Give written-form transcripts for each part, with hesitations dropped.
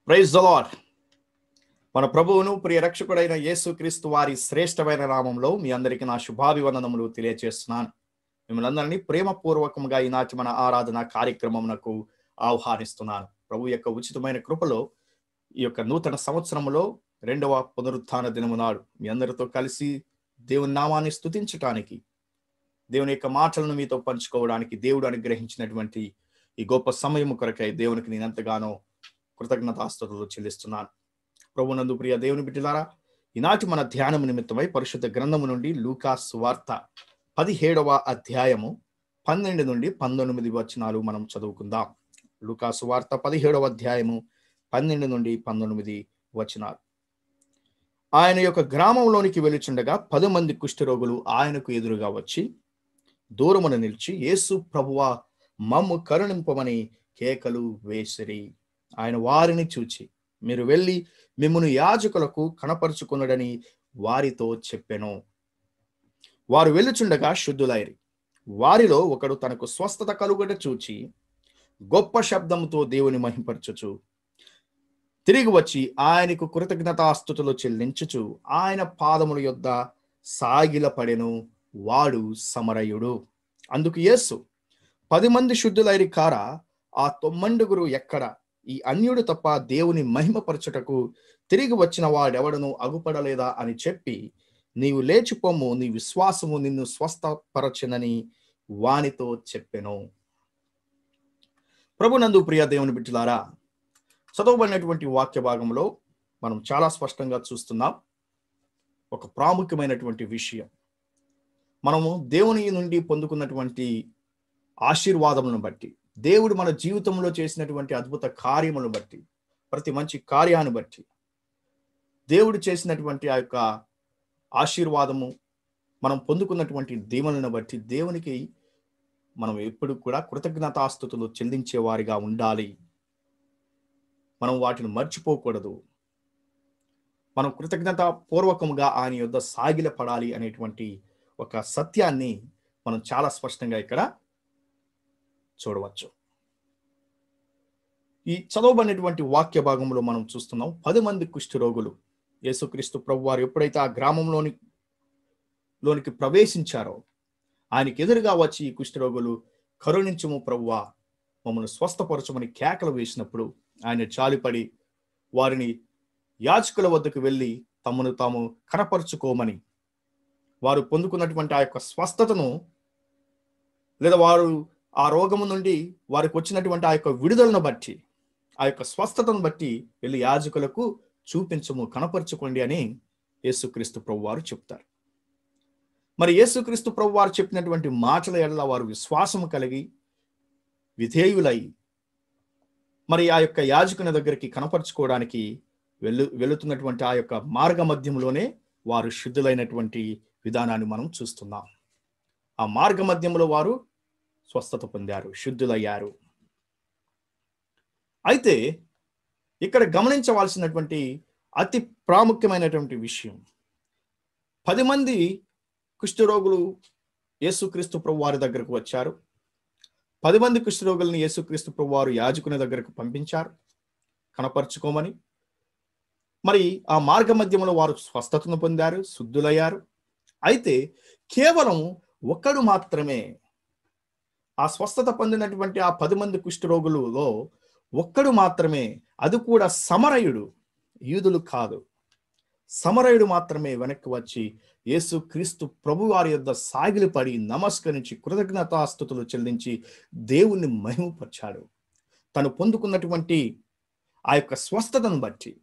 Praise the lord. మన ప్రభువును ప్రియ రక్షకుడైన యేసుక్రీస్తు వారి శ్రేష్టమైన నామంలో మీ అందరికీ నా శుభాభివందనములు తెలియజేస్తున్నాను. మిమ్మల్ని అందరినీ ప్రేమపూర్వకంగా ఈనాటి మన ఆరాధన కార్యక్రమమునకు ఆహ్వానిస్తున్నాను. ప్రభు యొక్క ఉచితమైన కృపలో ఈ యొక్క నూతన సంవత్సరములో 2వ పునరుత్థాన దినము నాడు మీ అందరితో కలిసి దేవుని నామాన్ని స్తుతించటానికి, దేవుని యొక్క మాటలను మీతో పంచుకోవడానికి దేవుడు అనుగ్రహించినటువంటి ఈ గొప్ప సమయము కొరకై దేవునికి నేను ఎంతగానో కృతజ్ఞతాస్తుతులు చెల్లిస్తున్నాను. ప్రభునందు ప్రియ దేవుని బిడ్డలారా, ఈనాటి మన ధ్యానం నిమిత్తమై పరిశుద్ధ గ్రంథము నుండి లూకా సువార్త 17వ అధ్యాయము 12 నుండి 19 వచనాలు మనం చదువుకుందాం. లూకా సువార్త 17వ అధ్యాయము 12 నుండి 19 వచనాలు. ఆయన యొక్క గ్రామంలోనికి వెలుచుండగా 10 మంది కుష్ఠరోగులు ఆయనకు ఎదురుగా వచ్చి దూరమున నిలిచి, యేసు ప్రభువా, మమ్ము కరుణింపమని కేకలు వేసిరి. ఆయన వారిని చూచి, మీరు వెళ్ళి మిమ్మును యాజకులకు కనపరుచుకున్నడని వారితో చెప్పెను. వారు వెళ్ళుచుండగా శుద్ధులైరి. వారిలో ఒకడు తనకు స్వస్థత కలుగుట చూచి గొప్ప శబ్దముతో దేవుని మహింపరచుచు తిరిగి వచ్చి ఆయనకు కృతజ్ఞతాస్తుతులు చెల్లించుచు ఆయన పాదముల యొద్ద సాగిలపడెను. వాడు సమరయుడు. అందుకు యేసు, 10 మంది శుద్ధులైరి కారా? ఆ 9 ఎక్కడ? ఈ అన్యుడు తప్ప దేవుని మహిమపరచుటకు తిరిగి వచ్చిన వాడెవడను అగుపడలేదా అని చెప్పి, నీవు లేచిపోము, నీ విశ్వాసము నిన్ను స్వస్థపరచునని వానితో చెప్పెను. ప్రభునందు ప్రియ దేవుని బిడ్డలారా, చదవబడినటువంటి వాక్య భాగంలో మనం చాలా స్పష్టంగా చూస్తున్నాం ఒక ప్రాముఖ్యమైనటువంటి విషయం. మనము దేవుని నుండి పొందుకున్నటువంటి ఆశీర్వాదములను బట్టి, దేవుడు మన జీవితంలో చేసినటువంటి అద్భుత కార్యములను బట్టి, ప్రతి మంచి కార్యాన్ని బట్టి, దేవుడు చేసినటువంటి ఆ యొక్క ఆశీర్వాదము, మనం పొందుకున్నటువంటి దీవెనలను బట్టి దేవునికి మనం ఎప్పుడు కూడా కృతజ్ఞతాస్తుతులు చెల్లించే వారిగా ఉండాలి. మనం వాటిని మర్చిపోకూడదు. మనం కృతజ్ఞత పూర్వకంగా ఆయన యొద్ద సాగిలపడాలి అనేటువంటి ఒక సత్యాన్ని మనం చాలా స్పష్టంగా ఇక్కడ చూడవచ్చు. ఈ చదవబడినటువంటి వాక్య భాగంలో మనం చూస్తున్నాం 10 మంది కుష్ఠరోగులు యేసుక్రీస్తు ప్రభువారు ఎప్పుడైతే ఆ గ్రామంలోనికి ప్రవేశించారో ఆయనకి ఎదురుగా వచ్చి ఈ కుష్ఠరోగులు, కరుణించుము ప్రభువా, మమ్మల్ని స్వస్థపరచమని కేకలు వేసినప్పుడు ఆయన జాలిపడి వారిని యాజకుల వద్దకు వెళ్ళి తమను తాము కనపరుచుకోమని, వారు పొందుకున్నటువంటి ఆ యొక్క స్వస్థతను లేదా వారు ఆ రోగము నుండి వారికి వచ్చినటువంటి ఆ యొక్క విడుదలను బట్టి, ఆ యొక్క స్వస్థతను బట్టి వెళ్ళి యాజకులకు చూపించము, కనపరుచుకోండి అని యేసుక్రీస్తు ప్రభువారు చెప్తారు. మరి యేసుక్రీస్తు ప్రభువారు చెప్పినటువంటి మాటల ఎడల వారు విశ్వాసము కలిగి విధేయులై మరి ఆ యొక్క యాజకుని దగ్గరికి కనపరుచుకోవడానికి వెళుతున్నటువంటి ఆ యొక్క మార్గ మధ్యంలోనే వారు శుద్ధులైనటువంటి విధానాన్ని మనం చూస్తున్నాం. ఆ మార్గ మధ్యంలో వారు స్వస్థత పొందారు, శుద్ధులయ్యారు. అయితే ఇక్కడ గమనించవలసినటువంటి అతి ప్రాముఖ్యమైనటువంటి విషయం, 10 మంది కుష్ఠరోగులు యేసుక్రీస్తు ప్రభువారి దగ్గరకు వచ్చారు. 10 మంది కుష్ఠరోగులను యేసుక్రీస్తు ప్రభువారు యాజకుని దగ్గరకు పంపించారు కనపరుచుకోమని. మరి ఆ మార్గ మధ్యంలో వారు స్వస్థతను పొందారు, శుద్ధులయ్యారు. అయితే కేవలం ఒక్కడు మాత్రమే, ఆ స్వస్థత పొందినటువంటి ఆ 10 మంది కుష్ఠరోగులలో ఒక్కడు మాత్రమే, అది కూడా సమరయుడు, యూదులు కాదు, సమరయుడు మాత్రమే వెనక్కి వచ్చి యేసుక్రీస్తు ప్రభువారి యొద్ద సాగిలిపడి నమస్కరించి కృతజ్ఞతాస్తుతులు చెల్లించి దేవుణ్ణి మహిమపరిచాడు. తను పొందుకున్నటువంటి ఆ యొక్క స్వస్థతను బట్టి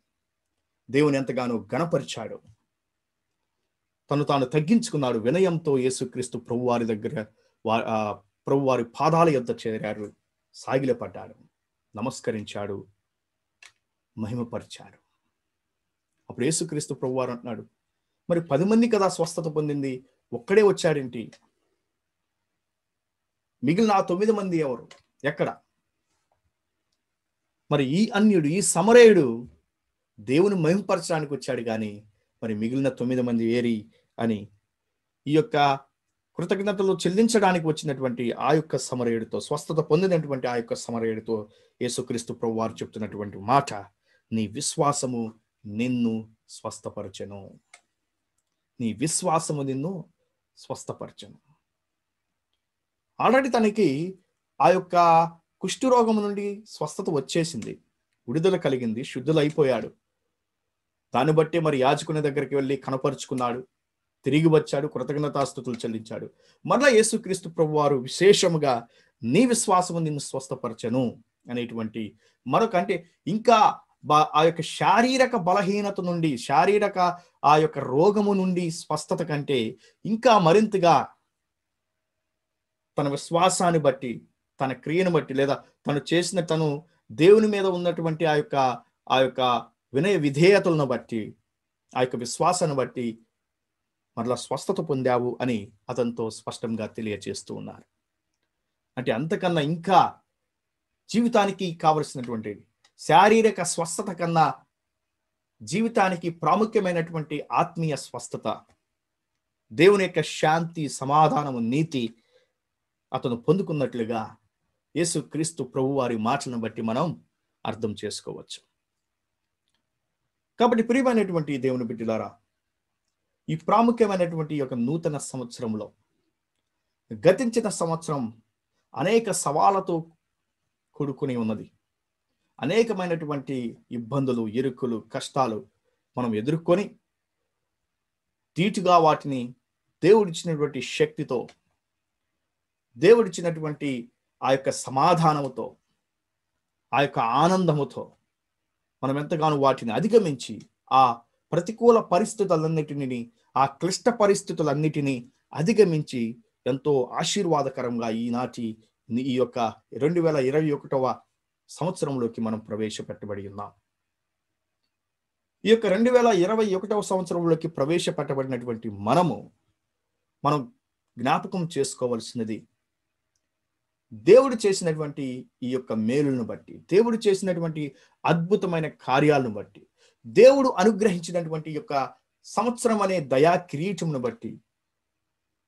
దేవుని ఎంతగానో గణపరిచాడు. తను తాను తగ్గించుకున్నాడు. వినయంతో యేసుక్రీస్తు ప్రభువారి దగ్గర ప్రభువారి పాదాల యొద్ద చేరారు, సాగిలపడ్డాడు, నమస్కరించాడు, మహిమపరిచాడు. అప్పుడు యేసుక్రీస్తు ప్రభువారు అంటున్నాడు, మరి 10 మంది కదా స్వస్థత పొందింది, ఒక్కడే వచ్చాడేంటి? మిగిలిన 9 మంది ఎవరు, ఎక్కడ? మరి ఈ అన్యుడు, ఈ సమరయుడు దేవుని మహిమపరచడానికి వచ్చాడు కానీ మరి మిగిలిన 9 మంది ఏరి అని ఈ యొక్క కృతజ్ఞతలు చెల్లించడానికి వచ్చినటువంటి ఆ యొక్క సమరయుడితో, స్వస్థత పొందినటువంటి ఆ యొక్క సమరయుడితో యేసుక్రీస్తు ప్రభువారు చెప్తున్నటువంటి మాట నీ విశ్వాసము నిన్ను స్వస్థపరచెను. నీ విశ్వాసము నిన్ను స్వస్థపరచెను. ఆల్రెడీ తనకి ఆ యొక్క కుష్ఠరోగం నుండి స్వస్థత వచ్చేసింది, విడుదల కలిగింది, శుద్ధులైపోయాడు. దాన్ని బట్టి మరి యాజకుని దగ్గరికి వెళ్ళి కనపరుచుకున్నాడు, తిరిగి వచ్చాడు, కృతజ్ఞతాస్తుతులు చెల్లించాడు. మరలా యేసుక్రీస్తు ప్రభువారు విశేషముగా నీ విశ్వాసము నిన్ను స్వస్థపరచెను అనేటువంటి మరొక, అంటే ఇంకా ఆ యొక్క శారీరక బలహీనత నుండి, శారీరక ఆ యొక్క రోగము నుండి స్వస్థత కంటే ఇంకా మరింతగా తన విశ్వాసాన్ని బట్టి, తన క్రియను బట్టి, లేదా తను దేవుని మీద ఉన్నటువంటి ఆ యొక్క వినయ విధేయతలను బట్టి, ఆ యొక్క విశ్వాసాన్ని బట్టి మరలా స్వస్థత పొందావు అని అతనితో స్పష్టంగా తెలియజేస్తూ ఉన్నారు. అంటే అంతకన్నా ఇంకా జీవితానికి కావలసినటువంటి శారీరక స్వస్థత కన్నా జీవితానికి ప్రాముఖ్యమైనటువంటి ఆత్మీయ స్వస్థత, దేవుని యొక్క శాంతి, సమాధానము, నీతి అతను పొందుకున్నట్లుగా యేసుక్రీస్తు ప్రభువారి మాటలను బట్టి మనం అర్థం చేసుకోవచ్చు. కాబట్టి ప్రియమైనటువంటి దేవుని బిడ్డలారా, ఈ ప్రాముఖ్యమైనటువంటి యొక్క నూతన సంవత్సరంలో, గతించిన సంవత్సరం అనేక సవాళ్లతో కూడుకుని ఉన్నది. అనేకమైనటువంటి ఇబ్బందులు, ఇరుకులు, కష్టాలు మనం ఎదుర్కొని తీటుగా వాటిని దేవుడిచ్చినటువంటి శక్తితో, దేవుడిచ్చినటువంటి ఆ యొక్క సమాధానముతో, ఆ యొక్క ఆనందముతో మనం ఎంతగానో వాటిని అధిగమించి ఆ ప్రతికూల పరిస్థితులన్నిటిని, ఆ క్లిష్ట పరిస్థితులన్నిటినీ అధిగమించి ఎంతో ఆశీర్వాదకరంగా ఈనాటి ఈ యొక్క 2021వ సంవత్సరంలోకి మనం ప్రవేశపెట్టబడి ఉన్నాం. ఈ యొక్క 2021వ సంవత్సరంలోకి ప్రవేశపెట్టబడినటువంటి మనం జ్ఞాపకం చేసుకోవలసినది, దేవుడు చేసినటువంటి ఈ యొక్క మేలులను బట్టి, దేవుడు చేసినటువంటి అద్భుతమైన కార్యాలను బట్టి, దేవుడు అనుగ్రహించినటువంటి యొక్క సంవత్సరం అనే దయా కిరీటమును బట్టి,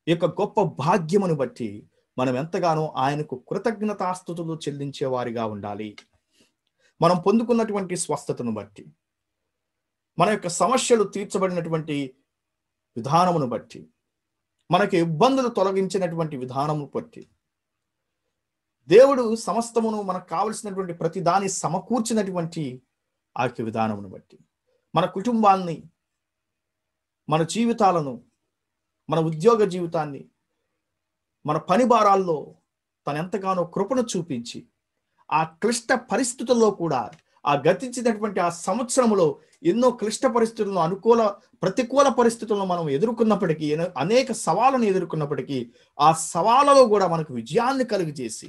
ఈ యొక్క గొప్ప భాగ్యమును బట్టి మనం ఎంతగానో ఆయనకు కృతజ్ఞతాస్తుతులు చెల్లించే వారిగా ఉండాలి. మనం పొందుకున్నటువంటి స్వస్థతను బట్టి, మన యొక్క సమస్యలు తీర్చబడినటువంటి విధానమును బట్టి, మనకి ఇబ్బందులు తొలగించినటువంటి విధానము బట్టి, దేవుడు సమస్తమును మనకు కావలసినటువంటి ప్రతి దాన్ని సమకూర్చినటువంటి ఆ యొక్క విధానమును బట్టి, మన కుటుంబాన్ని, మన జీవితాలను, మన ఉద్యోగ జీవితాన్ని, మన పని భారాల్లో తను ఎంతగానో కృపను చూపించి, ఆ క్లిష్ట పరిస్థితుల్లో కూడా, ఆ గతించినటువంటి ఆ సంవత్సరంలో ఎన్నో క్లిష్ట పరిస్థితులను, ప్రతికూల పరిస్థితులను మనం ఎదుర్కొన్నప్పటికీ, అనేక సవాళ్ళను ఎదుర్కొన్నప్పటికీ, ఆ సవాళ్ళలో కూడా మనకు విజయాన్ని కలిగజేసి,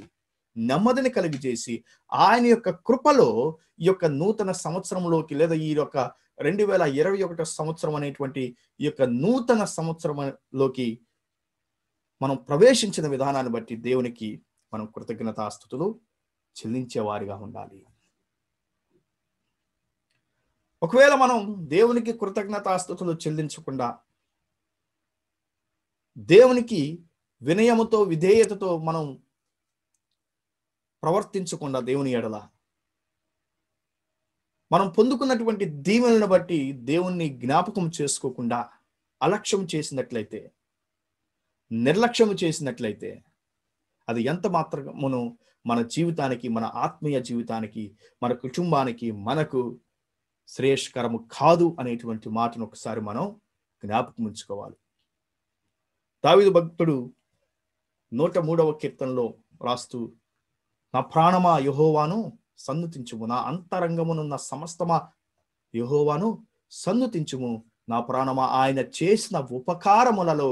నెమ్మదిని కలిగజేసి, ఆయన యొక్క కృపలో ఈ యొక్క నూతన సంవత్సరంలోకి, లేదా ఈ యొక్క 2021 సంవత్సరం అనేటువంటి ఈ యొక్క నూతన సంవత్సరంలోకి మనం ప్రవేశించిన విధానాన్ని బట్టి దేవునికి మనం కృతజ్ఞతాస్తుతులు చెల్లించేవారిగా ఉండాలి. ఒకవేళ మనం దేవునికి కృతజ్ఞతాస్తుతులు చెల్లించకుండా, దేవునికి వినయముతో, విధేయతతో మనం ప్రవర్తించకుండా, దేవుని ఎడల మనం పొందుకున్నటువంటి దీవెనలను బట్టి దేవుణ్ణి జ్ఞాపకం చేసుకోకుండా అలక్ష్యం చేసినట్లయితే, నిర్లక్ష్యం చేసినట్లయితే, అది ఎంత మాత్రమును మన జీవితానికి, మన ఆత్మీయ జీవితానికి, మన కుటుంబానికి, మనకు శ్రేయస్కరము కాదు అనేటువంటి మాటను ఒకసారి మనం జ్ఞాపకం ఉంచుకోవాలి. దావీదు భక్తుడు 103వ కీర్తనలో రాస్తూ, నా ప్రాణమా యెహోవాను సన్నుతించుము, నా అంతరంగమునున్న సమస్తమా యెహోవాను సన్నుతించుము, నా ప్రాణమా ఆయన చేసిన ఉపకారములలో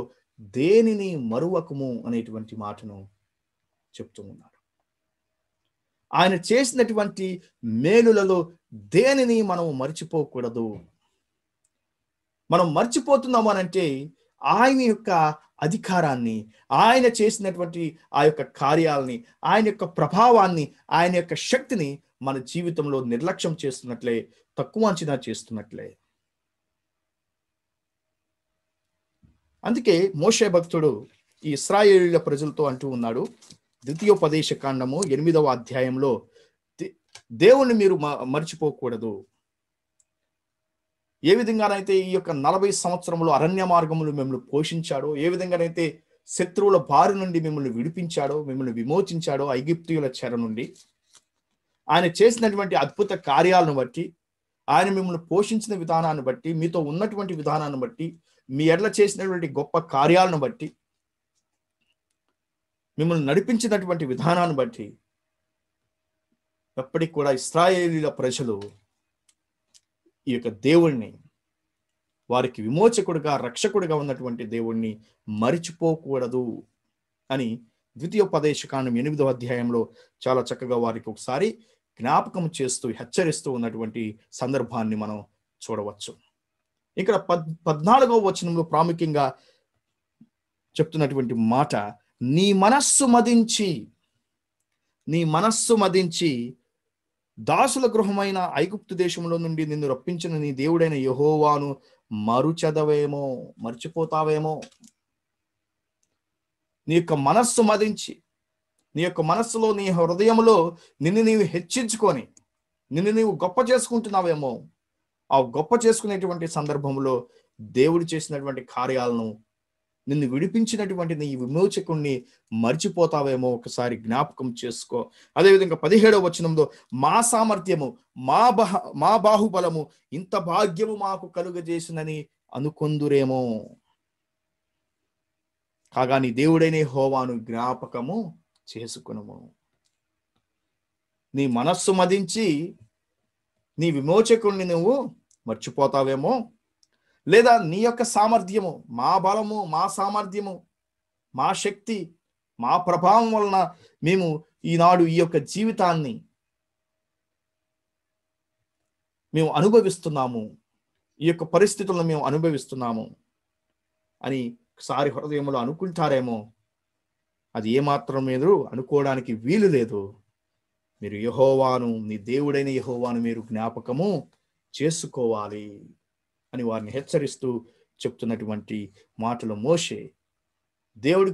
దేనిని మరువకుము అనేటువంటి మాటను చెప్తూ ఉన్నాడు. ఆయన చేసినటువంటి మేలులలో దేనిని మనం మర్చిపోకూడదు. మనం మర్చిపోతున్నాము అనంటే ఆయన యొక్క అధికారాన్ని, ఆయన చేసినటువంటి ఆ యొక్క కార్యాలని, ఆయన యొక్క ప్రభావాన్ని, ఆయన యొక్క శక్తిని మన జీవితంలో నిర్లక్ష్యం చేస్తున్నట్లే, తక్కువ అంచనా చేస్తున్నట్లే. అందుకే మోషే భక్తుడు ఈ ఇశ్రాయేలీయుల ప్రజలతో అంటూ ఉన్నాడు, ద్వితీయోపదేశ కాండము 8వ అధ్యాయంలో, దేవుణ్ణి మీరు మర్చిపోకూడదు, ఏ విధంగానైతే ఈ యొక్క 40 సంవత్సరములు అరణ్య మార్గములు మిమ్మల్ని పోషించాడో, ఏ విధంగానైతే శత్రువుల బారి నుండి మిమ్మల్ని విడిపించాడో, మిమ్మల్ని విమోచించాడో ఐగుప్తీయుల చెర నుండి, ఆయన చేసినటువంటి అద్భుత కార్యాలను బట్టి, ఆయన మిమ్మల్ని పోషించిన విధానాన్ని బట్టి, మీతో ఉన్నటువంటి విధానాన్ని బట్టి, మీ ఎడల చేసినటువంటి గొప్ప కార్యాలను బట్టి, మిమ్మల్ని నడిపించినటువంటి విధానాన్ని బట్టి ఎప్పటికి కూడా ఇశ్రాయేలీల ప్రజలు ఈ యొక్క దేవుణ్ణి, వారికి విమోచకుడిగా రక్షకుడిగా ఉన్నటువంటి దేవుణ్ణి మరిచిపోకూడదు అని ద్వితీయోపదేశకాండం 8వ అధ్యాయంలో చాలా చక్కగా వారికి ఒకసారి జ్ఞాపకం చేస్తూ హెచ్చరిస్తూ ఉన్నటువంటి సందర్భాన్ని మనం చూడవచ్చు. ఇక్కడ 14వ వచనంలో ప్రాముఖ్యంగా చెప్తున్నటువంటి మాట, నీ మనస్సు మదించి దాసుల గృహమైన ఐగుప్తు దేశంలో నుండి నిన్ను రప్పించిన నీ దేవుడైన యెహోవాను మర్చిపోతావేమో. నీ యొక్క మనస్సు మదించి, నీ యొక్క మనస్సులో, నీ హృదయంలో నిన్ను నీవు హెచ్చించుకొని నిన్ను నీవు గొప్ప చేసుకుంటున్నావేమో. ఆ గొప్ప చేసుకునేటువంటి సందర్భంలో దేవుడు చేసినటువంటి కార్యాలను, నిన్ను విడిపించినటువంటి నీ విమోచకుణ్ణి మర్చిపోతావేమో. ఒకసారి జ్ఞాపకం చేసుకో. అదేవిధంగా 17వ వచనంలో, మా సామర్థ్యము, మా బాహుబలము ఇంత భాగ్యము మాకు కలుగజేసినని అనుకొందురేమో. కాగా నీ దేవుడైన యెహోవాను జ్ఞాపకము చేసుకునుము. నీ మనస్సు మదించి నీ విమోచకుణ్ణి నువ్వు మర్చిపోతావేమో. లేదా నీ యొక్క సామర్థ్యము, మా బలము, మా సామర్థ్యము, మా శక్తి, మా ప్రభావం వలన మేము ఈనాడు ఈ యొక్క జీవితాన్ని మేము అనుభవిస్తున్నాము, ఈ యొక్క పరిస్థితులను మేము అనుభవిస్తున్నాము అని ఒకసారి హృదయంలో అనుకుంటారేమో. అది ఏమాత్రం మీరు అనుకోవడానికి వీలు లేదు. మీరు యెహోవాను, నీ దేవుడైన యెహోవాను మీరు జ్ఞాపకము చేసుకోవాలి అని వారిని హెచ్చరిస్తూ చెప్తున్నటువంటి మాటలు మోషే దేవుడు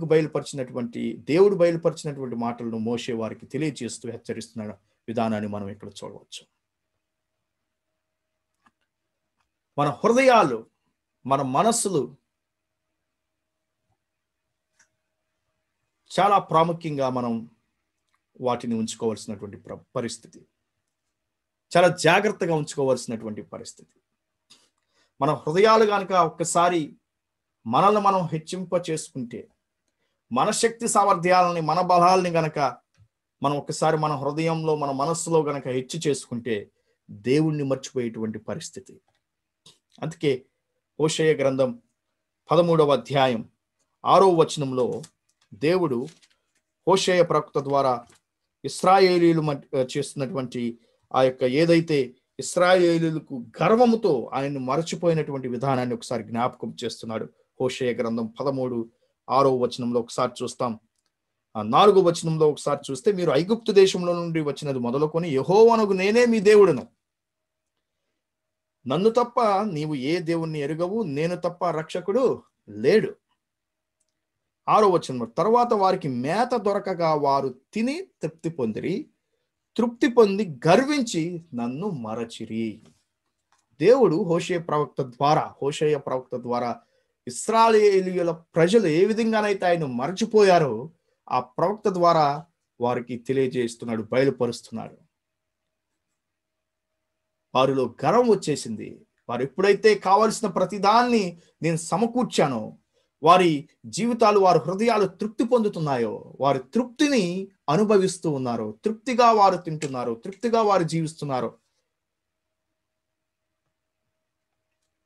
బయలుపరిచినటువంటి మాటలను మోషే వారికి తెలియజేస్తూ హెచ్చరిస్తున్న విధానాన్ని మనం ఇక్కడ చూడవచ్చు. మన హృదయాలు, మన మనస్సులు చాలా ప్రాముఖ్యంగా మనం వాటిని ఉంచుకోవాల్సినటువంటి పరిస్థితి, చాలా జాగ్రత్తగా ఉంచుకోవాల్సినటువంటి పరిస్థితి. మన హృదయాలు కనుక ఒక్కసారి మనల్ని మనం హెచ్చింప చేసుకుంటే, మన శక్తి సామర్థ్యాలని, మన బలాలని గనక మనం ఒక్కసారి మన హృదయంలో, మన మనస్సులో గనక హెచ్చు చేసుకుంటే దేవుణ్ణి మర్చిపోయేటువంటి పరిస్థితి. అందుకే హోషేయ గ్రంథం 13వ అధ్యాయం 6వ వచనంలో దేవుడు హోషేయ ప్రవక్త ద్వారా ఇశ్రాయేలీలు చేస్తున్నటువంటి ఆ యొక్క ఏదైతే ఇశ్రాయేలీలకు గర్వముతో ఆయన్ని మరచిపోయినటువంటి విధానాన్ని ఒకసారి జ్ఞాపకం చేస్తున్నాడు. హోషేయ గ్రంథం 13:6వ వచనంలో ఒకసారి చూస్తాం. 4వ వచనంలో ఒకసారి చూస్తే, మీరు ఐగుప్తు దేశంలో నుండి వచ్చినది మొదలుకొని యెహోవానగు నేనే మీ దేవుడును, నన్ను తప్ప నీవు ఏ దేవుణ్ణి ఎరుగవు, నేను తప్ప రక్షకుడు లేడు. 6వ వచనం, తర్వాత వారికి మేత దొరకగా వారు తిని తృప్తి పొంది గర్వించి నన్ను మరచిరి. దేవుడు హోషేయ ప్రవక్త ద్వారా ఇశ్రాయేలీయుల ప్రజలు ఏ విధంగానైతే ఆయన మరచిపోయారో ఆ ప్రవక్త ద్వారా వారికి తెలియజేస్తున్నాడు, బయలుపరుస్తున్నాడు. వారిలో గర్వం వచ్చేసింది. వారు ఎప్పుడైతే కావలసిన ప్రతిదాన్ని నేను సమకూర్చానో, వారి జీవితాలు, వారి హృదయాలు తృప్తి పొందుతున్నాయో, వారి తృప్తిని అనుభవిస్తూ ఉన్నారు, తృప్తిగా వారు తింటున్నారు, తృప్తిగా వారు జీవిస్తున్నారు,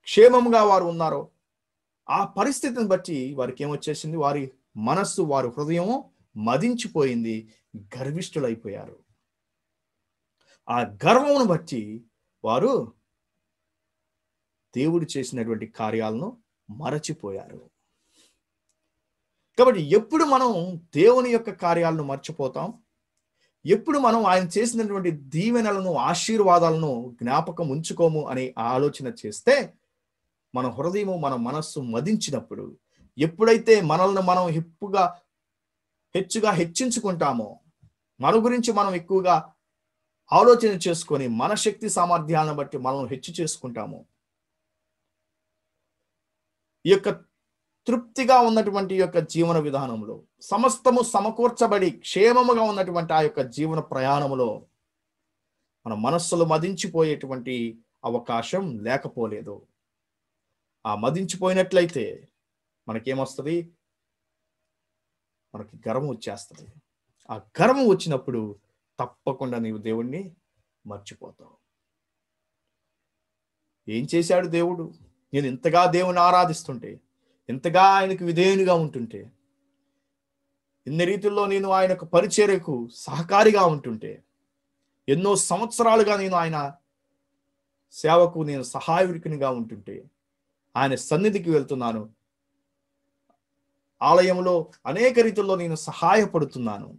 క్షేమంగా వారు ఉన్నారు. ఆ పరిస్థితిని బట్టి వారికి ఏమొచ్చేసింది, వారి మనస్సు, వారి హృదయం మదించిపోయింది, గర్విష్ఠులైపోయారు. ఆ గర్వమును బట్టి వారు దేవుడు చేసినటువంటి కార్యాలను మరచిపోయారు. కాబట్టి ఎప్పుడు మనం దేవుని యొక్క కార్యాలను మర్చిపోతాం, ఎప్పుడు మనం ఆయన చేసినటువంటి దీవెనలను, ఆశీర్వాదాలను జ్ఞాపకం ఉంచుకోము అనే ఆలోచన చేస్తే, మన హృదయము, మన మనస్సు మదించినప్పుడు, ఎప్పుడైతే మనల్ని మనం హెచ్చుగా హెచ్చించుకుంటామో, మన గురించి మనం ఎక్కువగా ఆలోచన చేసుకొని మన శక్తి సామర్థ్యాలను బట్టి మనం హెచ్చు చేసుకుంటాము, ఈ యొక్క తృప్తిగా ఉన్నటువంటి యొక్క జీవన విధానంలో, సమస్తము సమకూర్చబడి క్షేమముగా ఉన్నటువంటి ఆ యొక్క జీవన ప్రయాణములో మన మనస్సులు మదించిపోయేటువంటి అవకాశం లేకపోలేదు. ఆ మదించిపోయినట్లయితే మనకేమొస్తుంది? మనకి గర్వం వచ్చేస్తుంది. ఆ గర్వం వచ్చినప్పుడు తప్పకుండా నీవు దేవుణ్ణి మర్చిపోతావు. ఏం చేశాడు దేవుడు? నేను ఇంతగా దేవుని ఆరాధిస్తుంటే, ఇంతగా ఆయనకు విధేయునిగా ఉంటుంటే, ఇన్ని రీతుల్లో నేను ఆయనకు పరిచర్యకు సహకారిగా ఉంటుంటే, ఎన్నో సంవత్సరాలుగా నేను ఆయన సేవకు నేను సహాయకునిగా ఉంటుంటే, ఆయన సన్నిధికి వెళ్తున్నాను, ఆలయంలో అనేక రీతుల్లో నేను సహాయపడుతున్నాను.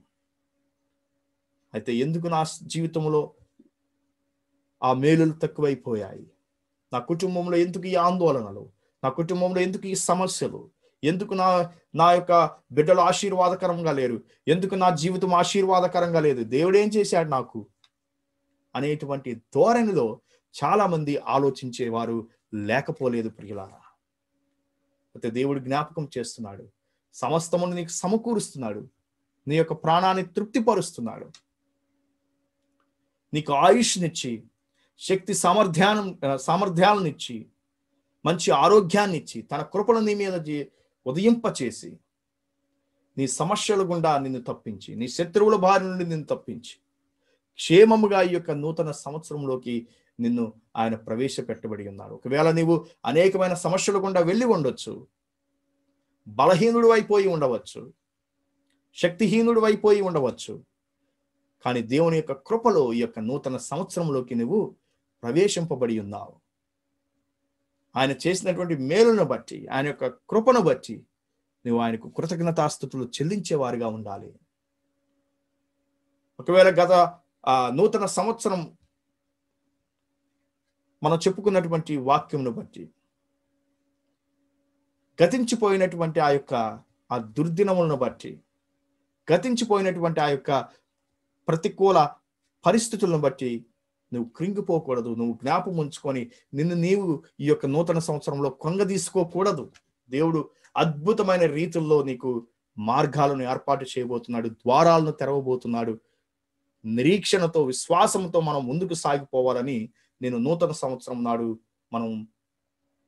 అయితే ఎందుకు నా జీవితంలో ఆ మేలులు తక్కువైపోయాయి? నా కుటుంబంలో ఎందుకు ఈ ఆందోళనలు? నా కుటుంబంలో ఎందుకు ఈ సమస్యలు? ఎందుకు నా యొక్క బిడ్డలు ఆశీర్వాదకరంగా లేరు? ఎందుకు నా జీవితం ఆశీర్వాదకరంగా లేదు? దేవుడు ఏం చేశాడు నాకు అనేటువంటి ధోరణిలో చాలా మంది ఆలోచించేవారు లేకపోలేదు ప్రియులారా. అయితే దేవుడు జ్ఞాపకం చేస్తున్నాడు, సమస్తమును నీకు సమకూరుస్తున్నాడు, నీ యొక్క ప్రాణాన్ని తృప్తిపరుస్తున్నాడు, నీకు ఆయుష్నిచ్చి, శక్తి సామర్థ్యాలనిచ్చి, మంచి ఆరోగ్యాన్ని ఇచ్చి, తన కృపను నీ మీద ఉదయింపచేసి, నీ సమస్యల గుండా నిన్ను తప్పించి, నీ శత్రువుల బారి నుండి నిన్ను తప్పించి, క్షేమముగా ఈ యొక్క నూతన సంవత్సరంలోకి నిన్ను ఆయన ప్రవేశపెట్టబడి ఉన్నారు. ఒకవేళ నీవు అనేకమైన సమస్యల గుండా వెళ్ళి ఉండొచ్చు, బలహీనుడు అయిపోయి ఉండవచ్చు, శక్తిహీనుడు అయిపోయి ఉండవచ్చు, కానీ దేవుని యొక్క కృపలో ఈ యొక్క నూతన సంవత్సరంలోకి నువ్వు ప్రవేశింపబడి ఉన్నావు. ఆయన చేసినటువంటి మేలును బట్టి, ఆయన యొక్క కృపను బట్టి నువ్వు ఆయనకు కృతజ్ఞతాస్తుతులు చెల్లించేవారుగా ఉండాలి. ఒకవేళ గత నూతన సంవత్సరం మనం చెప్పుకున్నటువంటి వాక్యంను బట్టి గతించిపోయినటువంటి ఆ దుర్దినములను బట్టి, గతించిపోయినటువంటి ఆ యొక్క ప్రతికూల పరిస్థితులను బట్టి నువ్వు కృంగిపోకూడదు. నువ్వు జ్ఞాపకం ఉంచుకొని నీవు ఈ యొక్క నూతన సంవత్సరంలో కృంగదీసుకోకూడదు. దేవుడు అద్భుతమైన రీతుల్లో నీకు మార్గాలను ఏర్పాటు చేయబోతున్నాడు, ద్వారాలను తెరవబోతున్నాడు. నిరీక్షణతో, విశ్వాసంతో మనం ముందుకు సాగిపోవాలని నేను నూతన సంవత్సరం నాడు మనం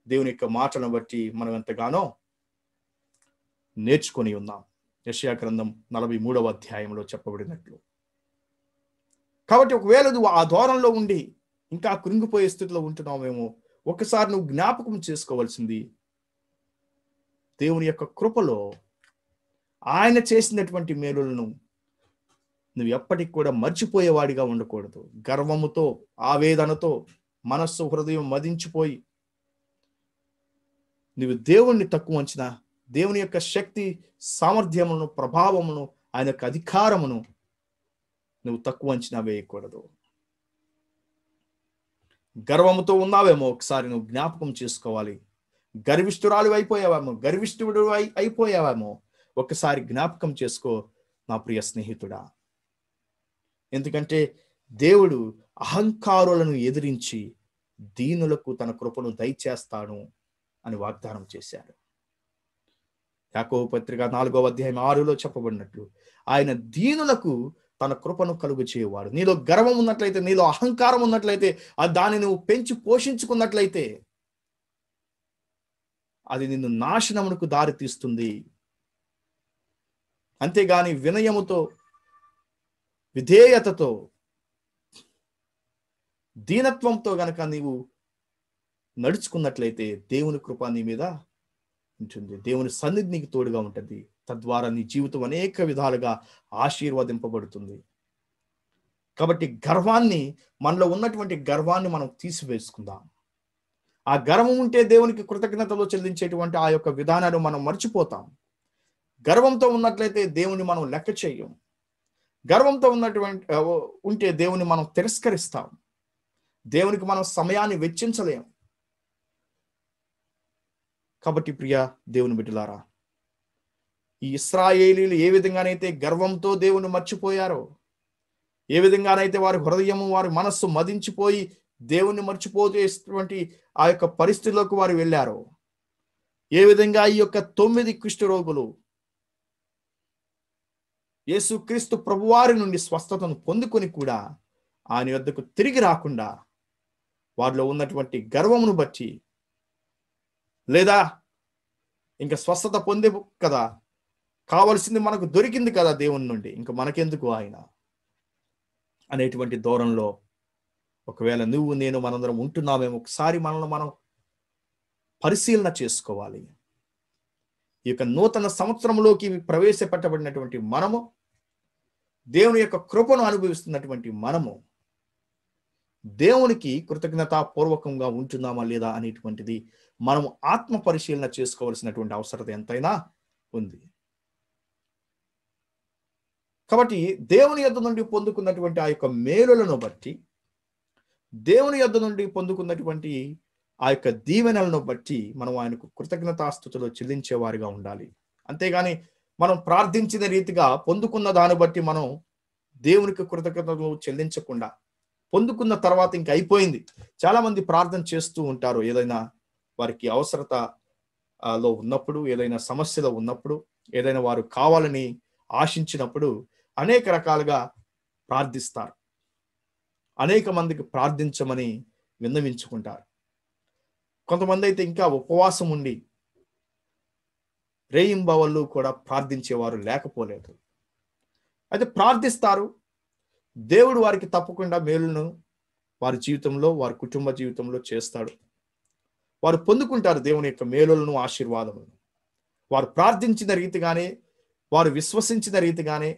దేవుని యొక్క మాటలను బట్టి మనం ఎంతగానో నేర్చుకొని ఉన్నాం. యెషయా గ్రంథం 43వ అధ్యాయంలో చెప్పబడినట్లు. కాబట్టి ఒకవేళ నువ్వు ఆ దూరంలో ఉండి ఇంకా కృంగిపోయే స్థితిలో ఉంటున్నావేమో, ఒకసారి నువ్వు జ్ఞాపకం చేసుకోవాల్సింది, దేవుని యొక్క కృపలో ఆయన చేసినటువంటి మేలులను నువ్వు ఎప్పటికి కూడా మర్చిపోయేవాడిగా ఉండకూడదు. గర్వముతో, ఆవేదనతో మనస్సు, హృదయం మదించిపోయి నువ్వు దేవుణ్ణి తక్కువ అంచనా, దేవుని యొక్క శక్తి సామర్థ్యమును, ప్రభావమును, ఆయన యొక్క అధికారమును నువ్వు తక్కువ అంచనా వేయకూడదు. గర్వముతో ఉన్నావేమో ఒకసారి నువ్వు జ్ఞాపకం చేసుకోవాలి. గర్విష్ఠురాలు గర్విష్ఠుడు అయిపోయావేమో ఒకసారి జ్ఞాపకం చేసుకో నా ప్రియ స్నేహితుడా. ఎందుకంటే దేవుడు అహంకారులను ఎదిరించి దీనులకు తన కృపను దయచేస్తాను అని వాగ్దానం చేశాడు. యాకోబు పత్రిక 4వ అధ్యాయం 6లో చెప్పబడినట్లు ఆయన దీనులకు తన కృపను కలుగు చేయవాడు. నీలో గర్వం ఉన్నట్లయితే, నీలో అహంకారం ఉన్నట్లయితే, దాన్ని నువ్వు పెంచి పోషించుకున్నట్లయితే అది నిన్ను నాశనమునకు దారి తీస్తుంది. అంతేగాని వినయముతో, విధేయతతో, దీనత్వంతో గనక నీవు నడుచుకున్నట్లయితే దేవుని కృప నీ మీద ఉంటుంది, దేవుని సన్నిధి నీకు తోడుగా ఉంటుంది. తద్వారా నీ జీవితం అనేక విధాలుగా ఆశీర్వదింపబడుతుంది. కాబట్టి మనలో ఉన్నటువంటి గర్వాన్ని మనం తీసివేసుకుందాం. ఆ గర్వం ఉంటే దేవునికి కృతజ్ఞతలు చెల్లించేటువంటి ఆ యొక్క విధానాన్ని మనం మర్చిపోతాం. గర్వంతో ఉన్నట్లయితే దేవుని మనం లెక్క చేయం. గర్వంతో ఉంటే దేవుని మనం తిరస్కరిస్తాం. దేవునికి మనం సమయాన్ని వెచ్చించలేం. కాబట్టి ప్రియ దేవుని బిడ్డలారా, ఈ ఇశ్రాయేలీలు ఏ విధంగానైతే గర్వంతో దేవుని మర్చిపోయారో, ఏ విధంగానైతే వారి హృదయము, వారి మనస్సు మదించిపోయి దేవుణ్ణి మర్చిపోయేటువంటి ఆ యొక్క పరిస్థితిలోకి వారు వెళ్ళారో, ఏ విధంగా ఈ యొక్క 9 కుష్ఠరోగులు యేసుక్రీస్తు ప్రభువారి నుండి స్వస్థతను పొందుకొని కూడా ఆయన యొద్దకు తిరిగి రాకుండా వారిలో ఉన్నటువంటి గర్వమును బట్టి, లేదా ఇంకా స్వస్థత పొందే కదా, కావలసింది మనకు దొరికింది కదా దేవుని నుండి, ఇంకా మనకెందుకు ఆయన అనేటువంటి దూరంలో ఒకవేళ నువ్వు నేను మనందరం ఉంటున్నామేమో ఒకసారి మనల్ని మనం పరిశీలన చేసుకోవాలి. ఈ యొక్క నూతన సంవత్సరంలోకి ప్రవేశపెట్టబడినటువంటి మనము, దేవుని యొక్క కృపను అనుభవిస్తున్నటువంటి మనము దేవునికి కృతజ్ఞతాపూర్వకంగా ఉంటున్నామా లేదా అనేటువంటిది మనము ఆత్మ పరిశీలన చేసుకోవాల్సినటువంటి అవసరం ఎంతైనా ఉంది. కాబట్టి దేవుని యొద్ద నుండి పొందుకున్నటువంటి ఆ యొక్క మేలులను బట్టి, దేవుని యొద్ద నుండి పొందుకున్నటువంటి ఆ యొక్క దీవెనలను బట్టి మనం ఆయనకు కృతజ్ఞతాస్తుతులు చెల్లించేవారిగా ఉండాలి. అంతేగాని మనం ప్రార్థించిన రీతిగా పొందుకున్న దాన్ని బట్టి మనం దేవునికి కృతజ్ఞతలు చెల్లించకుండా, పొందుకున్న తర్వాత ఇంక అయిపోయింది. చాలా మంది ప్రార్థన చేస్తూ ఉంటారు, ఏదైనా వారికి అవసరతలో ఉన్నప్పుడు, ఏదైనా సమస్యలో ఉన్నప్పుడు, ఏదైనా వారు కావాలని ఆశించినప్పుడు అనేక రకాలుగా ప్రార్థిస్తారు. అనేక మందికి ప్రార్థించమని విన్నవించుకుంటారు. కొంతమంది అయితే ఇంకా ఉపవాసం ఉండి రేయింబవళ్ళు కూడా ప్రార్థించేవారు లేకపోలేదు. అయితే ప్రార్థిస్తారు, దేవుడు వారికి తప్పకుండా మేలును వారి జీవితంలో, వారి కుటుంబ జీవితంలో చేస్తాడు. వారు పొందుకుంటారు దేవుని యొక్క మేలులను, ఆశీర్వాదములను. వారు ప్రార్థించిన రీతిగానే, వారు విశ్వసించిన రీతిగానే,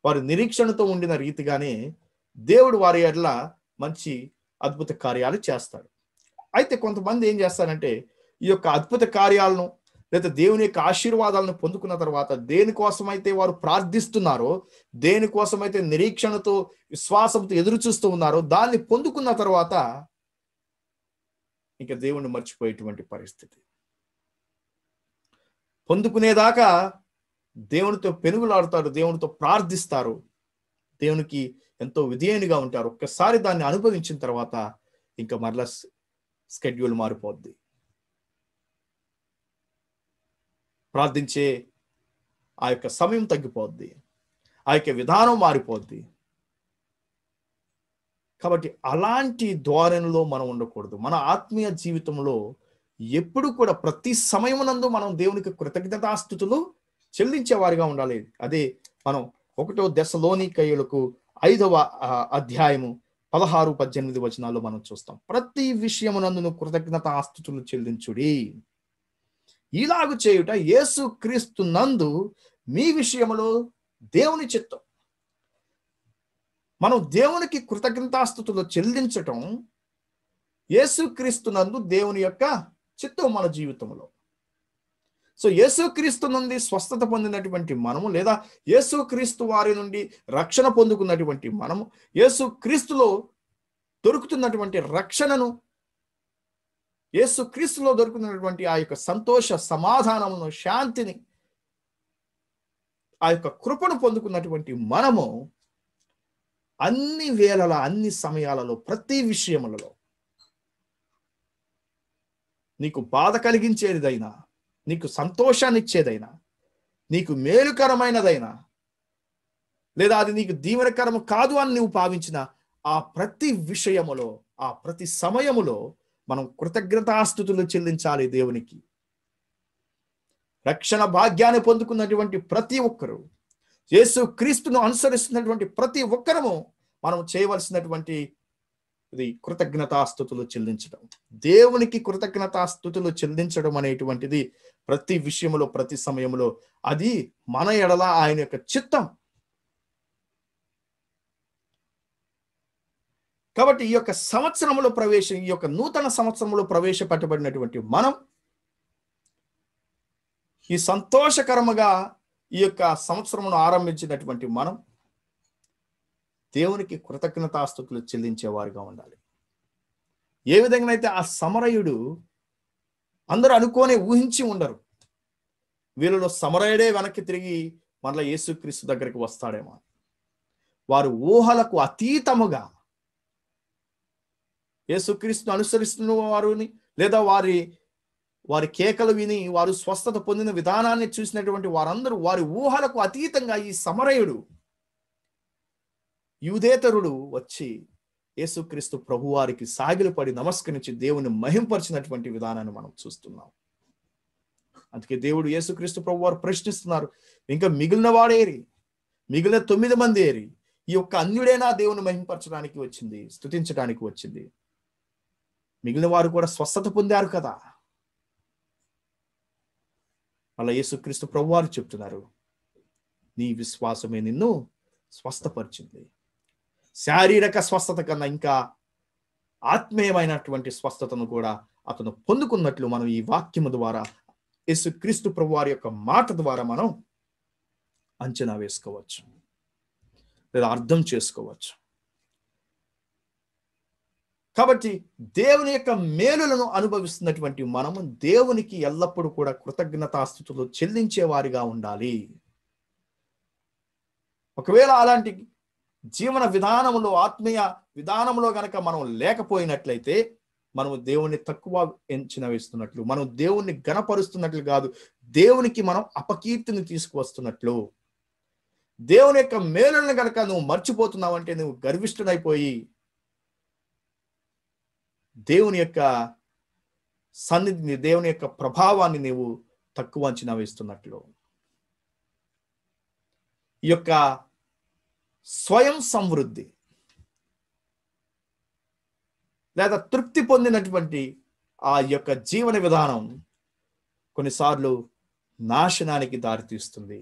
వారు నిరీక్షణతో ఉండిన రీతిగానే దేవుడు వారి ఎడల మంచి అద్భుత కార్యాలు చేస్తాడు. అయితే కొంతమంది ఏం చేస్తారంటే ఈ యొక్క అద్భుత కార్యాలను లేదా దేవుని యొక్క ఆశీర్వాదాలను పొందుకున్న తర్వాత దేనికోసమైతే వారు ప్రార్థిస్తున్నారో, దేనికోసమైతే నిరీక్షణతో విశ్వాసంతో ఎదురు చూస్తూ ఉన్నారో దాన్ని పొందుకున్న తర్వాత ఇంకా దేవుణ్ణి మర్చిపోయేటువంటి పరిస్థితి. పొందుకునేదాకా దేవునితో పెనుగులాడుతారు, దేవునితో ప్రార్థిస్తారు, దేవునికి ఎంతో విధేయునిగా ఉంటారు. ఒక్కసారి దాన్ని అనుభవించిన తర్వాత ఇంకా మరలా స్కెడ్యూల్ మారిపోద్ది. ప్రార్థించే ఆ యొక్క సమయం తగ్గిపోద్ది, ఆ యొక్క విధానం మారిపోద్ది. కాబట్టి అలాంటి ధోరణిలో మనం ఉండకూడదు. మన ఆత్మీయ జీవితంలో ఎప్పుడు కూడా ప్రతి సమయమునందు మనం దేవునికి కృతజ్ఞతాస్తుతులు చెల్లించేవారిగా ఉండాలి. అదే మనం 1 దెస్సలోనికయులకు 5వ అధ్యాయము 16-18 వచనాల్లో మనం చూస్తాం. ప్రతి విషయమునందును కృతజ్ఞతాస్తుతులు చెల్లించుడి, ఇలాగు చేయుట యేసు క్రీస్తు నందు మీ విషయములో దేవుని చిత్తం. మనం దేవునికి కృతజ్ఞతాస్తుతులు చెల్లించటం యేసుక్రీస్తు నందు దేవుని యొక్క చిత్తం మన జీవితంలో. సో యేసుక్రీస్తు నుండి స్వస్థత పొందినటువంటి మనము, లేదా యేసుక్రీస్తు వారి నుండి రక్షణ పొందుకున్నటువంటి మనము, యేసుక్రీస్తులో దొరుకుతున్నటువంటి రక్షణను, యేసుక్రీస్తులో దొరుకుతున్నటువంటి ఆ యొక్క సంతోష సమాధానమును, శాంతిని, ఆ యొక్క కృపను పొందుకున్నటువంటి మనము అన్ని వేళల, అన్ని సమయాలలో, ప్రతి విషయములలో నీకు బాధ కలిగించేదైనా, నీకు సంతోషాన్ని ఇచ్చేదైనా, నీకు మేలుకరమైనదైనా, లేదా అది నీకు దీవెనకరము కాదు అని నువ్వు భావించిన ఆ ప్రతి విషయములో, ఆ ప్రతి సమయములో మనం కృతజ్ఞతాస్తుతులు చెల్లించాలి దేవునికి. రక్షణ భాగ్యాన్ని పొందుకున్నటువంటి ప్రతి ఒక్కరూ, యేసు క్రీస్తును అనుసరిస్తున్నటువంటి ప్రతి ఒక్కరము మనం చేయవలసినటువంటి ఇది కృతజ్ఞతాస్తుతులు చెల్లించడం. దేవునికి కృతజ్ఞతాస్తుతులు చెల్లించడం అనేటువంటిది ప్రతి విషయంలో, ప్రతి సమయంలో అది మన ఎడల ఆయన యొక్క చిత్తం. కాబట్టి ఈ యొక్క సంవత్సరంలో ఈ యొక్క నూతన సంవత్సరంలో ప్రవేశపెట్టబడినటువంటి మనం ఈ సంతోషకరముగా ఈ యొక్క సంవత్సరమును ఆరంభించినటువంటి మనం దేవునికి కృతజ్ఞతాస్తుతులు చెల్లించేవారుగా ఉండాలి. ఏ విధంగా అయితే ఆ సమరయుడు అందరూ అనుకోనే ఊహించి ఉండరు, వీళ్ళలో సమరయుడే వెనక్కి తిరిగి మరలా యేసుక్రీస్తు దగ్గరికి వస్తాడేమో. వారు ఊహలకు అతీతముగా యేసుక్రీస్తును అనుసరిస్తున్న వారిని, లేదా వారి కేకలు విని వారు స్వస్థత పొందిన విధానాన్ని చూసినటువంటి వారందరూ వారి ఊహలకు అతీతంగా ఈ సమరయుడు యూదేతరుడు వచ్చి యేసుక్రీస్తు ప్రభువారికి సాగిలపడి నమస్కరించి దేవుని మహింపరిచినటువంటి విధానాన్ని మనం చూస్తున్నాం. అందుకే దేవుడు యేసుక్రీస్తు ప్రభువారు ప్రశ్నిస్తున్నారు, ఇంకా మిగిలిన వాడేరి, మిగిలిన 9 మంది ఏరి? ఈ యొక్క అన్యుడేనా దేవుని మహింపరచడానికి వచ్చింది, స్తుతించడానికి వచ్చింది? మిగిలిన వారు కూడా స్వస్థత పొందారు కదా. అలా యేసుక్రీస్తు ప్రభువారు చెప్తున్నారు, నీ విశ్వాసమే నిన్ను స్వస్థపరిచింది. శారీరక స్వస్థత కన్నా ఇంకా ఆత్మీయమైనటువంటి స్వస్థతను కూడా అతను పొందుకున్నట్లు మనం ఈ వాక్యము ద్వారా, యేసుక్రీస్తు ప్రభువారి యొక్క మాట ద్వారా మనం అంచనా వేసుకోవచ్చు లేదా అర్థం చేసుకోవచ్చు. కాబట్టి దేవుని యొక్క మేలులను అనుభవిస్తున్నటువంటి మనము దేవునికి ఎల్లప్పుడూ కూడా కృతజ్ఞతాస్తుతులు చెల్లించే వారిగా ఉండాలి. ఒకవేళ అలాంటి జీవన విధానంలో, ఆత్మీయ విధానంలో గనక మనం లేకపోయినట్లయితే మనము దేవుణ్ణి తక్కువ ఎంచిన వేస్తున్నట్లు, మనం దేవుణ్ణి గణపరుస్తున్నట్లు కాదు, దేవునికి మనం అపకీర్తిని తీసుకువస్తున్నట్లు. దేవుని యొక్క మేలులను గనక నువ్వు మర్చిపోతున్నావంటే నువ్వు గర్విష్ఠుడైపోయి దేవుని యొక్క సన్నిధిని, దేవుని యొక్క ప్రభావాన్ని నీవు తక్కువ అంచనా వేస్తున్నట్లు. ఈ యొక్క స్వయం సమృద్ధి లేదా తృప్తి పొందినటువంటి ఆ యొక్క జీవన విధానం కొన్నిసార్లు నాశనానికి దారితీస్తుంది.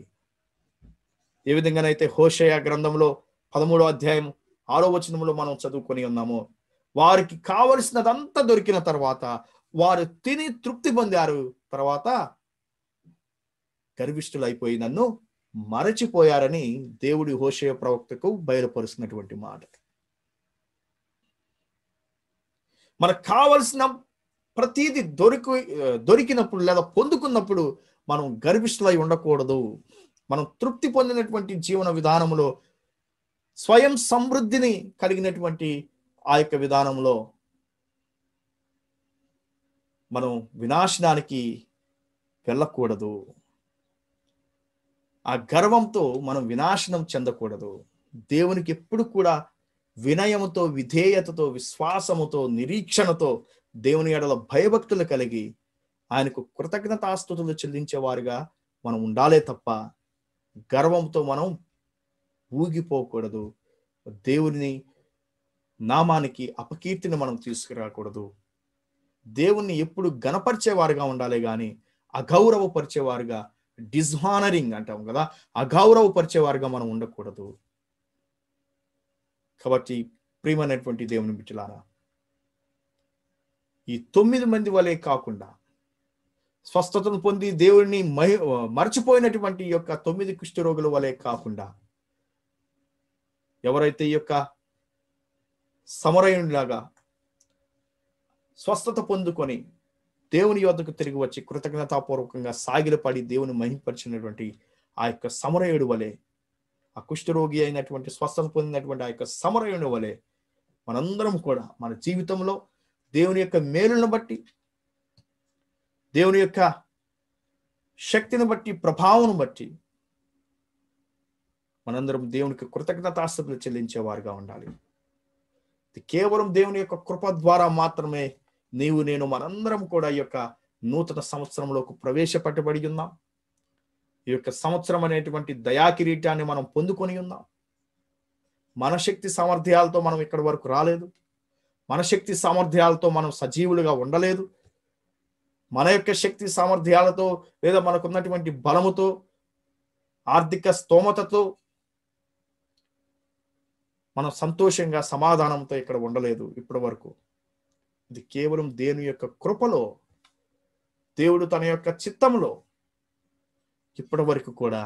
ఏ విధంగానైతే హోషేయ గ్రంథంలో 13వ అధ్యాయం 6వ వచనంలో మనం చదువుకొని ఉన్నామో, వారికి కావలసినదంతా దొరికిన తర్వాత వారు తిని తృప్తి పొందారు, తర్వాత గర్విష్ఠులైపోయి నన్ను మరచిపోయారని దేవుడి హోషేయ ప్రవక్తకు బయలుపరుస్తున్నటువంటి మాట. మనకు కావలసిన ప్రతీది దొరికినప్పుడు లేదా పొందుకున్నప్పుడు మనం గర్విష్ఠులై ఉండకూడదు. మనం తృప్తి పొందినటువంటి జీవన విధానంలో, స్వయం సమృద్ధిని కలిగినటువంటి ఆ యొక్క విధానంలో మనం వినాశనానికి వెళ్ళకూడదు. ఆ గర్వంతో మనం వినాశనం చెందకూడదు. దేవునికి ఎప్పుడు కూడా వినయముతో, విధేయతతో, విశ్వాసముతో, నిరీక్షణతో, దేవుని ఎడల భయభక్తులు కలిగి ఆయనకు కృతజ్ఞతాస్తుతులు చెల్లించేవారుగా మనం ఉండాలే తప్ప గర్వంతో మనం ఊగిపోకూడదు. దేవుని నామానికి అపకీర్తిని మనం తీసుకురాకూడదు. దేవుణ్ణి ఎప్పుడు గణపరిచేవారుగా ఉండాలి కానీ అగౌరవపరిచేవారుగా, డిస్హానరింగ్ అంటాం కదా, అగౌరవపరిచేవారుగా మనం ఉండకూడదు. కాబట్టి ప్రియమైనటువంటి దేవుని బిడ్డలారా, ఈ 9 మంది వలె కాకుండా స్వస్థతను పొంది దేవుడిని మర్చిపోయినటువంటి యొక్క 9 కుష్ఠరోగుల వలె కాకుండా, ఎవరైతే ఈ యొక్క సమరయునిలాగా స్వస్థత పొందుకొని దేవుని యొద్దకు తిరిగి వచ్చి కృతజ్ఞతాపూర్వకంగా సాగిలపడి దేవుని మహింపరిచినటువంటి ఆ యొక్క సమరయుడు వలె, ఆ కుష్ఠరోగి అయినటువంటి స్వస్థత పొందినటువంటి ఆ యొక్క సమరయుని వలె మనందరం కూడా మన జీవితంలో దేవుని యొక్క మేలును బట్టి, దేవుని యొక్క శక్తిని బట్టి, ప్రభావం బట్టి మనందరం దేవునికి కృతజ్ఞతాస్తుతులు చెల్లించేవారుగా ఉండాలి. ఇది కేవలం దేవుని యొక్క కృప ద్వారా మాత్రమే నీవు నేను మనందరం కూడా ఈ యొక్క నూతన సంవత్సరంలోకి ప్రవేశపెట్టబడి ఉన్నాం. ఈ యొక్క సంవత్సరం అనేటువంటి దయాకిరీటాన్ని మనం పొందుకొని ఉన్నాం. మన శక్తి సామర్థ్యాలతో మనం ఇక్కడి వరకు రాలేదు. మన శక్తి సామర్థ్యాలతో మనం సజీవులుగా ఉండలేదు. మన యొక్క శక్తి సామర్థ్యాలతో లేదా మనకున్నటువంటి బలముతో, ఆర్థిక స్తోమతతో మనం సంతోషంగా, సమాధానంతో ఇక్కడ ఉండలేదు ఇప్పటి వరకు. ఇది కేవలం దేవుని యొక్క కృపలో, దేవుడు తన యొక్క చిత్తంలో ఇప్పటి వరకు కూడా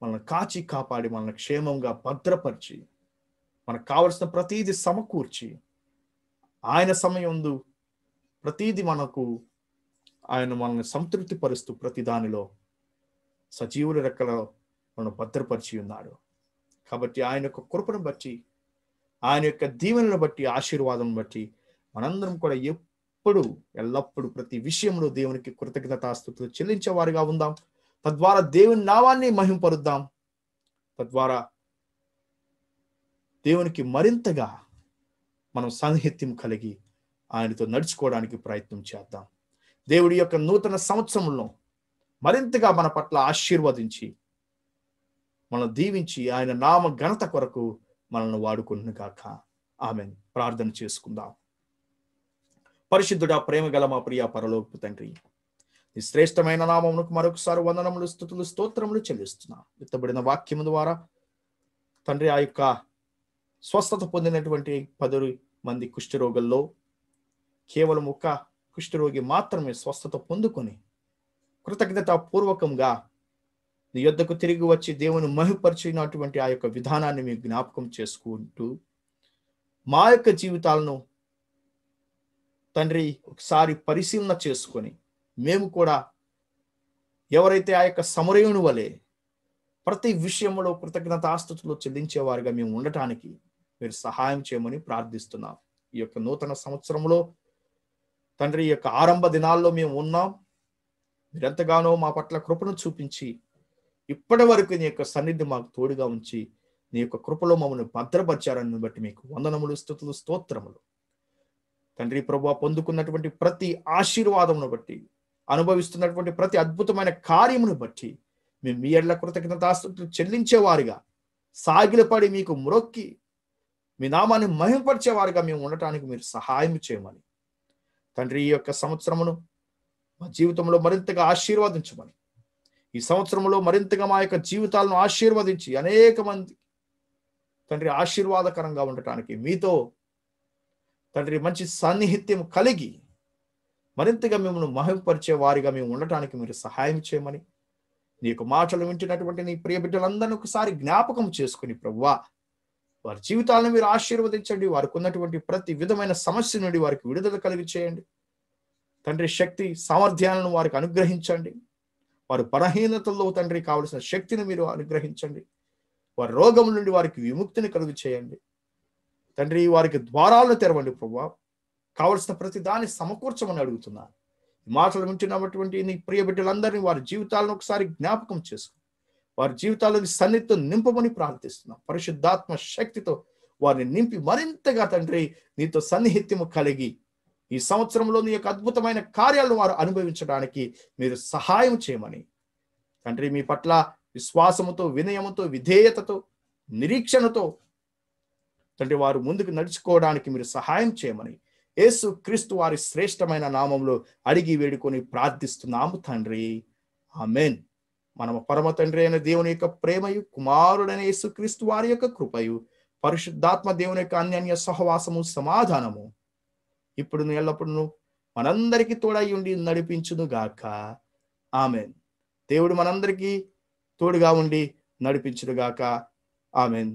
మనల్ని కాచి కాపాడి, మనల్ని క్షేమంగా భద్రపరిచి, మనకు కావలసిన ప్రతీది సమకూర్చి, ఆయన సమయంలో ప్రతీది ఆయన మనల్ని సంతృప్తి పరుస్తూ ప్రతి దానిలో సజీవుల రెక్కలో మనం భద్రపరిచి ఉన్నాడు. కాబట్టి ఆయన యొక్క కృపను బట్టి, ఆయన యొక్క దీవెనను బట్టి, ఆశీర్వాదం బట్టి మనందరం కూడా ఎల్లప్పుడూ ప్రతి విషయంలో దేవునికి కృతజ్ఞతాస్తుతులు చెల్లించేవారుగా ఉందాం. తద్వారా దేవుని నామాన్ని మహింపరుద్దాం. తద్వారా దేవునికి మరింతగా మనం సాన్నిహిత్యం కలిగి ఆయనతో నడుచుకోవడానికి ప్రయత్నం చేద్దాం. దేవుడి యొక్క నూతన సంవత్సరంలో మరింతగా మన పట్ల ఆశీర్వదించి మనం దీవించి ఆయన నామ ఘనత కొరకు మనల్ని వాడుకును గాక. ఆమేన్. ప్రార్థన చేసుకుందాం. పరిశుద్ధుడా, ప్రేమ గల మా ప్రియ పరలోకపు తండ్రి, ఈ శ్రేష్టమైన నామమునకు మరొకసారి వందనములు, స్తుతులు, స్తోత్రములు చెల్లిస్తున్నాం. విత్తబడిన వాక్యము ద్వారా తండ్రి ఆ యొక్క స్వస్థత పొందినటువంటి 10 మంది కుష్ఠరోగుల్లో కేవలం ఒక కుష్ఠరోగి మాత్రమే స్వస్థత పొందుకొని కృతజ్ఞతాపూర్వకంగా నీ యొద్దకు తిరిగి వచ్చి దేవుని మహిమపరిచినటువంటి ఆ యొక్క విధానాన్ని మేము జ్ఞాపకం చేసుకుంటూ మా యొక్క జీవితాలను తండ్రి ఒకసారి పరిశీలన చేసుకొని మేము కూడా ఎవరైతే ఆ యొక్క సమరయుని వలె ప్రతి విషయంలో కృతజ్ఞతాస్తుతులు చెల్లించేవారుగా మేము ఉండటానికి మీరు సహాయం చేయమని ప్రార్థిస్తున్నాం. ఈ యొక్క నూతన సంవత్సరంలో తండ్రి యొక్క ఆరంభ దినాల్లో మేము ఉన్నాం. మీరెంతగానో మా పట్ల కృపను చూపించి ఇప్పటి వరకు నీ యొక్క సన్నిధి మాకు తోడుగా ఉంచి నీ యొక్క కృపలో మమ్మల్ని భద్రపరిచారని బట్టి మీకు వందనములు, స్తుతులు, స్తోత్రములు. తండ్రి ప్రభువా, పొందుకున్నటువంటి ప్రతి ఆశీర్వాదమును బట్టి, అనుభవిస్తున్నటువంటి ప్రతి అద్భుతమైన కార్యమును బట్టి మేము మీ ఎడల కృతజ్ఞతాస్తుతులు చెల్లించేవారుగా, సాగిలపడి మీకు మ్రొక్కి మీ నామాన్ని మహిమపరిచేవారుగా మేము ఉండటానికి మీరు సహాయం చేయమని తండ్రి ఈ యొక్క సంవత్సరమును మా జీవితంలో మరింతగా ఆశీర్వదించమని, ఈ సంవత్సరంలో మరింతగా మా యొక్క జీవితాలను ఆశీర్వదించి అనేక మంది తండ్రి ఆశీర్వాదకరంగా ఉండటానికి మీతో తండ్రి మంచి సాన్నిహిత్యం కలిగి మరింతగా మిమ్మల్ని మహిమపరిచే వారిగా మేము ఉండటానికి మీరు సహాయం చేయమని నీ యొక్క మాటలు వింటున్నటువంటి నీ ప్రియ బిడ్డలందరినీ ఒకసారి జ్ఞాపకం చేసుకుని ప్రభువా, వారి జీవితాలను మీరు ఆశీర్వదించండి. వారికి ఉన్నటువంటి ప్రతి విధమైన సమస్య నుండి వారికి విడుదల కలిగి చేయండి తండ్రి. శక్తి సామర్థ్యాలను వారికి అనుగ్రహించండి. వారి బలహీనతల్లో తండ్రి కావలసిన శక్తిని మీరు అనుగ్రహించండి. వారి రోగం నుండి వారికి విముక్తిని కలుగు చేయండి తండ్రి. వారికి ద్వారాలను తెరవండి ప్రభువా. కావలసిన ప్రతి దాన్ని సమకూర్చమని అడుగుతున్నాను. ఈ మాటలు వింటున్నటువంటి నీ ప్రియ బిడ్డలందరినీ వారి జీవితాలను ఒకసారి జ్ఞాపకం చేసుకుని వారి జీవితాలను సన్నిధితో నింపమని ప్రార్థిస్తున్నాం. పరిశుద్ధాత్మ శక్తితో వారిని నింపి మరింతగా తండ్రి నీతో సన్నిహిత్యము కలిగి ఈ సంవత్సరంలో నీ యొక్క అద్భుతమైన కార్యాలను వారు అనుభవించడానికి మీరు సహాయం చేయమని తండ్రి, మీ పట్ల విశ్వాసముతో, వినయముతో, విధేయతతో, నిరీక్షణతో తండ్రి వారు ముందుకు నడుచుకోవడానికి మీరు సహాయం చేయమని యేసు క్రీస్తు వారి శ్రేష్టమైన నామంలో అడిగి వేడుకొని ప్రార్థిస్తున్నాము తండ్రి. ఆమేన్. మన పరమ తండ్రి అయిన దేవుని యొక్క ప్రేమయు, కుమారుడైన యేసు క్రీస్తు వారి యొక్క కృపయు, పరిశుద్ధాత్మ దేవుని యొక్క అన్యోన్య సహవాసము, సమాధానము ఇప్పుడు ఎల్లప్పుడూ మనందరికీ తోడై ఉండి నడిపించును గాక. ఆమేన్. దేవుడు మనందరికీ తోడుగా ఉండి నడిపించును గాక. ఆమేన్.